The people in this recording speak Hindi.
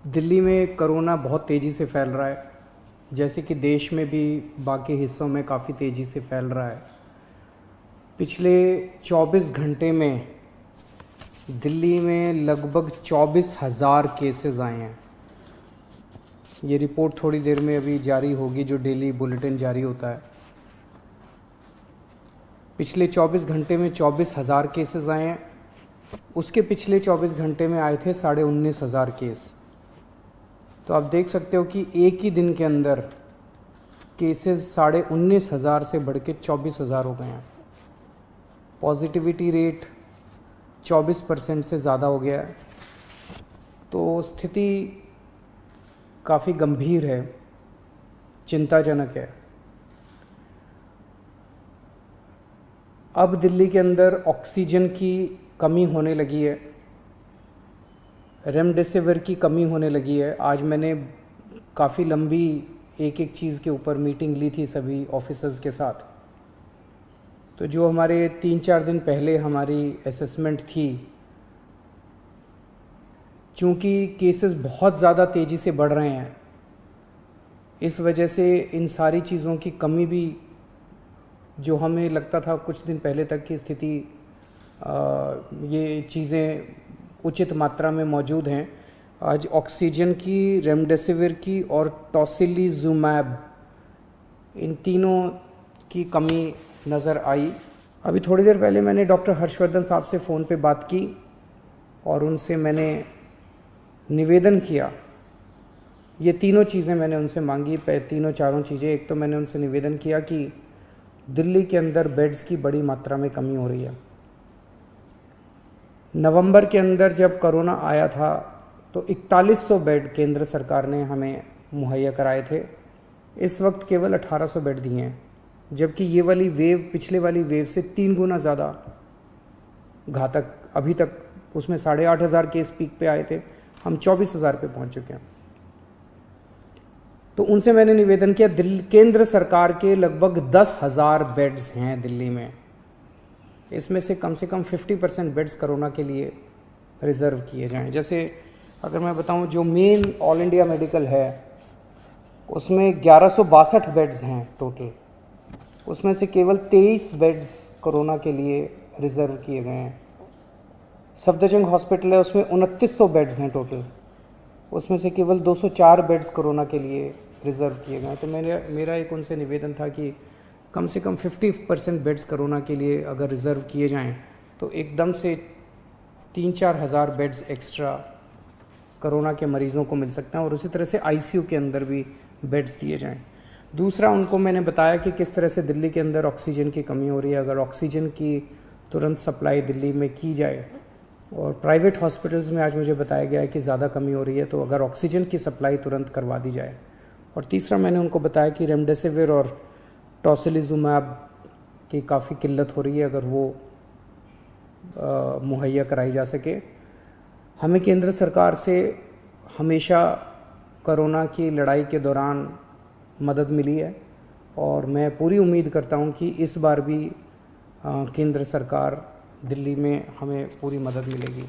दिल्ली में कोरोना बहुत तेज़ी से फैल रहा है, जैसे कि देश में भी बाकी हिस्सों में काफ़ी तेज़ी से फैल रहा है। पिछले 24 घंटे में दिल्ली में लगभग 24,000 केसेस आए हैं। ये रिपोर्ट थोड़ी देर में अभी जारी होगी, जो डेली बुलेटिन जारी होता है। पिछले 24 घंटे में 24,000 केसेस आए हैं। उसके पिछले 24 घंटे में आए थे 19,500 केस। तो आप देख सकते हो कि एक ही दिन के अंदर केसेस 19,500 से बढ़ के 24,000 हो गए हैं। पॉजिटिविटी रेट 24% से ज़्यादा हो गया है। तो स्थिति काफ़ी गंभीर है, चिंताजनक है। अब दिल्ली के अंदर ऑक्सीजन की कमी होने लगी है, रेमडेसिविर की कमी होने लगी है। आज मैंने काफ़ी लंबी एक एक चीज़ के ऊपर मीटिंग ली थी सभी ऑफिसर्स के साथ। तो जो हमारे 3-4 दिन पहले हमारी असेसमेंट थी, चूँकि केसेस बहुत ज़्यादा तेज़ी से बढ़ रहे हैं, इस वजह से इन सारी चीज़ों की कमी भी, जो हमें लगता था कुछ दिन पहले तक की स्थिति ये चीज़ें उचित मात्रा में मौजूद हैं, आज ऑक्सीजन की, रेमडेसिविर की और टोसिलीजुमैब, इन तीनों की कमी नज़र आई। अभी थोड़ी देर पहले मैंने डॉक्टर हर्षवर्धन साहब से फ़ोन पे बात की और उनसे मैंने निवेदन किया। ये तीनों चीज़ें मैंने उनसे मांगी, तीनों चारों चीज़ें। एक तो मैंने उनसे निवेदन किया कि दिल्ली के अंदर बेड्स की बड़ी मात्रा में कमी हो रही है। नवंबर के अंदर जब कोरोना आया था तो 4100 बेड केंद्र सरकार ने हमें मुहैया कराए थे। इस वक्त केवल 1800 बेड दिए हैं, जबकि ये वाली वेव पिछले वाली वेव से 3 गुना ज़्यादा घातक। अभी तक उसमें 8,500 केस पीक पे आए थे, हम 24,000 पे पहुंच चुके हैं। तो उनसे मैंने निवेदन किया, केंद्र सरकार के लगभग 10,000 बेड्स हैं दिल्ली में, इसमें से कम 50% बेड्स कोरोना के लिए रिज़र्व किए जाएं। जैसे अगर मैं बताऊं, जो मेन ऑल इंडिया मेडिकल है उसमें 1162 बेड्स हैं टोटल, उसमें से केवल 23 बेड्स कोरोना के लिए रिज़र्व किए गए हैं। सफदरजंग हॉस्पिटल है, उसमें 2900 बेड्स हैं टोटल, उसमें से केवल 204 बेड्स कोरोना के लिए रिज़र्व किए गए हैं। तो मेरा एक उनसे निवेदन था कि कम से कम 50% बेड्स कोरोना के लिए अगर रिज़र्व किए जाएं तो एकदम से 3-4 हज़ार बेड्स एक्स्ट्रा कोरोना के मरीज़ों को मिल सकते हैं, और उसी तरह से आईसीयू के अंदर भी बेड्स दिए जाएं। दूसरा, उनको मैंने बताया कि किस तरह से दिल्ली के अंदर ऑक्सीजन की कमी हो रही है। अगर ऑक्सीजन की तुरंत सप्लाई दिल्ली में की जाए, और प्राइवेट हॉस्पिटल्स में आज मुझे बताया गया है कि ज़्यादा कमी हो रही है, तो अगर ऑक्सीजन की सप्लाई तुरंत करवा दी जाए। और तीसरा, मैंने उनको बताया कि रेमडेसिविर और टोसिलीजुमैब की काफ़ी किल्लत हो रही है, अगर वो मुहैया कराई जा सके। हमें केंद्र सरकार से हमेशा कोरोना की लड़ाई के दौरान मदद मिली है, और मैं पूरी उम्मीद करता हूं कि इस बार भी केंद्र सरकार दिल्ली में हमें पूरी मदद मिलेगी।